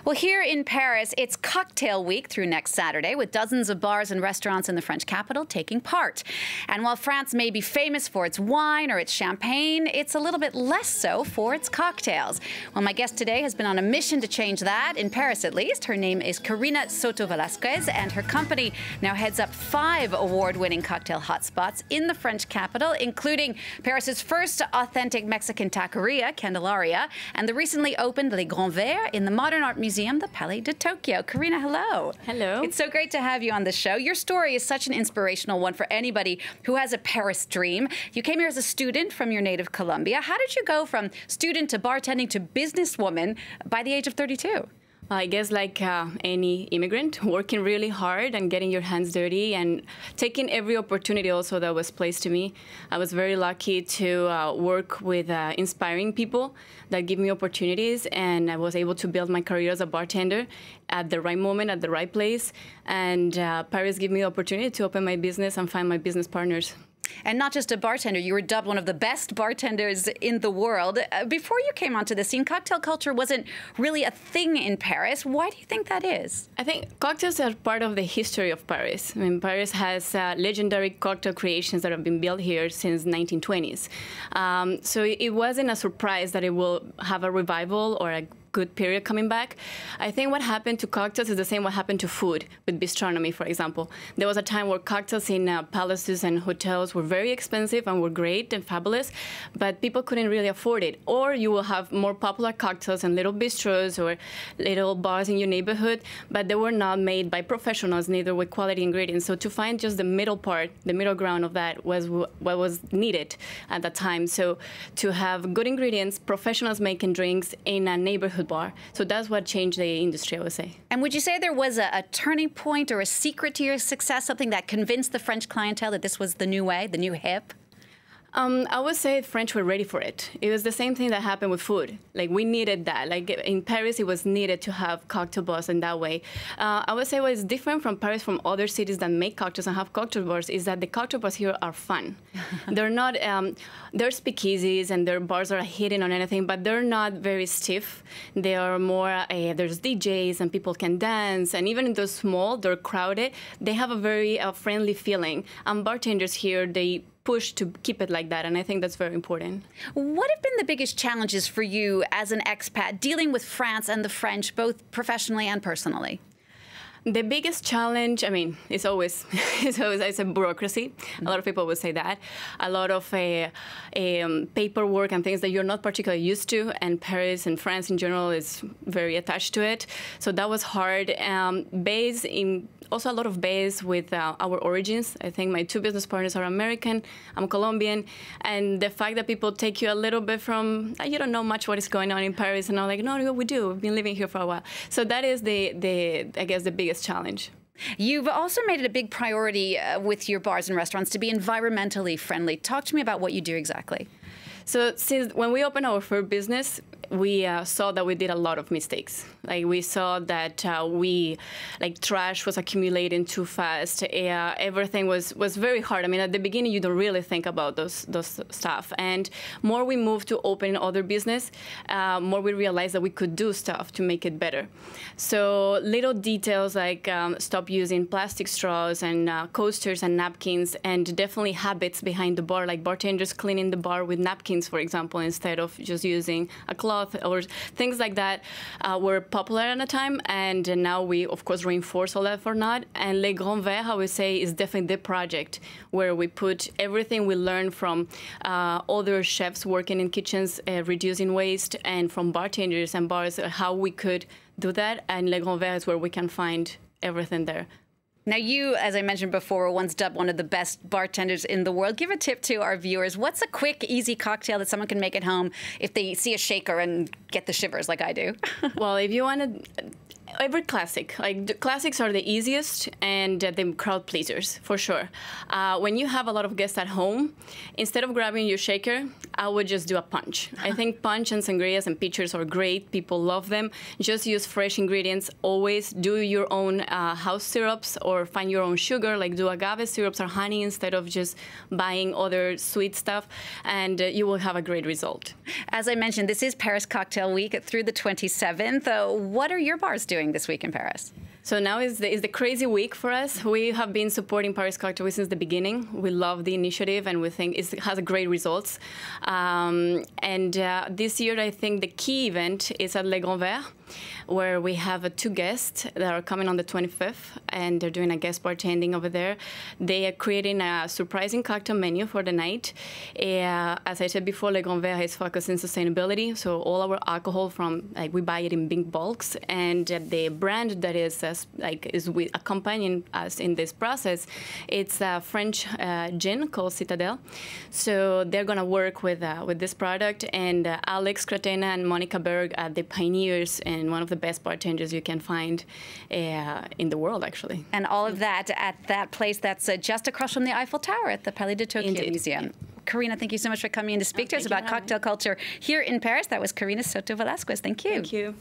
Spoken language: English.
Well, here in Paris, it's cocktail week through next Saturday, with dozens of bars and restaurants in the French capital taking part. And while France may be famous for its wine or its champagne, it's a little bit less so for its cocktails. Well, my guest today has been on a mission to change that, in Paris at least. Her name is Carina Soto Velasquez, and her company now heads up 5 award-winning cocktail hotspots in the French capital, including Paris's first authentic Mexican taqueria, Candelaria, and the recently opened Les Grands Verts in the Modern Art Museum, the Palais de Tokyo. Carina, hello. Hello. It's so great to have you on the show. Your story is such an inspirational one for anybody who has a Paris dream. You came here as a student from your native Colombia. How did you go from student to bartending to businesswoman by the age of 32? I guess like any immigrant, working really hard and getting your hands dirty and taking every opportunity also that was placed to me. I was very lucky to work with inspiring people that give me opportunities, and I was able to build my career as a bartender at the right moment, at the right place. And Paris gave me the opportunity to open my business and find my business partners. And not just a bartender, you were dubbed one of the best bartenders in the world. Before you came onto the scene, cocktail culture wasn't really a thing in Paris. Why do you think that is? I think cocktails are part of the history of Paris. I mean, Paris has legendary cocktail creations that have been built here since 1920s. So it wasn't a surprise that it will have a revival or a good period coming back. I think what happened to cocktails is the same what happened to food with bistronomy, for example. There was a time where cocktails in palaces and hotels were very expensive and were great and fabulous, but people couldn't really afford it. Or you will have more popular cocktails in little bistros or little bars in your neighborhood, but they were not made by professionals, neither with quality ingredients. So to find just the middle part, the middle ground of that was what was needed at that time. So to have good ingredients, professionals making drinks in a neighborhood bar. So that's what changed the industry, I would say. And would you say there was a turning point or a secret to your success, something that convinced the French clientele that this was the new way, the new hip? I would say French were ready for it. It was the same thing that happened with food. Like, we needed that. Like, in Paris, it was needed to have cocktail bars in that way. I would say what is different from Paris from other cities that make cocktails and have cocktail bars is that the cocktail bars here are fun. They're not, they're speakeasies and their bars are hidden on anything, but they're not very stiff. They are more, there's DJs and people can dance. And even though small, they're crowded, they have a very friendly feeling. And bartenders here, they push to keep it like that, and I think that's very important. What have been the biggest challenges for you as an expat dealing with France and the French, both professionally and personally? The biggest challenge, I mean, it's always I say bureaucracy. A lot of people would say that. A lot of paperwork and things that you're not particularly used to, and Paris and France in general is very attached to it. So that was hard. Also a lot of base with our origins. I think my 2 business partners are American, I'm Colombian, and the fact that people take you a little bit from, you don't know much what is going on in Paris, and I'm like, no, we do. We've been living here for a while. So that is I guess, the biggest challenge. You've also made it a big priority with your bars and restaurants to be environmentally friendly. Talk to me about what you do exactly. So since when we opened our first business, we saw that we did a lot of mistakes. Like, we saw that trash was accumulating too fast. Everything was very hard. I mean, at the beginning, you don't really think about those stuff. And more we moved to open other business, more we realized that we could do stuff to make it better. So little details like stop using plastic straws and coasters and napkins, and definitely habits behind the bar, like bartenders cleaning the bar with napkins, for example, instead of just using a cloth, or things like that were popular at the time, and now we, of course, reinforce all that for not. And Les Grands Verts, I would say, is definitely the project where we put everything we learned from other chefs working in kitchens, reducing waste, and from bartenders and bars, how we could do that. And Les Grands Verts is where we can find everything there. Now, you, as I mentioned before, were once dubbed one of the best bartenders in the world. Give a tip to our viewers. What's a quick, easy cocktail that someone can make at home if they see a shaker and get the shivers like I do? Well, if you want to, Every classic, like the classics are the easiest and the crowd pleasers for sure. When you have a lot of guests at home, instead of grabbing your shaker, I would just do a punch. I think punch and sangrias and pitchers are great. People love them. Just use fresh ingredients. Always do your own house syrups or find your own sugar, like do agave syrups or honey instead of just buying other sweet stuff, and you will have a great result. As I mentioned, this is Paris Cocktail Week through the 27th. What are your bars doing this week in Paris? So now is the crazy week for us. We have been supporting Paris Cocktail Week since the beginning. We love the initiative, and we think it has great results. This year, I think the key event is at Le Grand Verre, where we have 2 guests that are coming on the 25th, and they're doing a guest bartending over there. They are creating a surprising cocktail menu for the night. As I said before, Le Grand Verre is focused on sustainability, so all our alcohol we buy it in big bulks, and the brand that is accompanying us in this process, it's a French gin called Citadel. So they're going to work with this product, and Alex Cratena and Monica Berg are the pioneers and one of the best bartenders you can find in the world, actually. And all of that at that place that's just across from the Eiffel Tower at the Palais de Tokyo Indeed. Museum. Yeah. Carina, thank you so much for coming in to speak to us about cocktail culture here in Paris. That was Carina Soto Velasquez. Thank you. Thank you.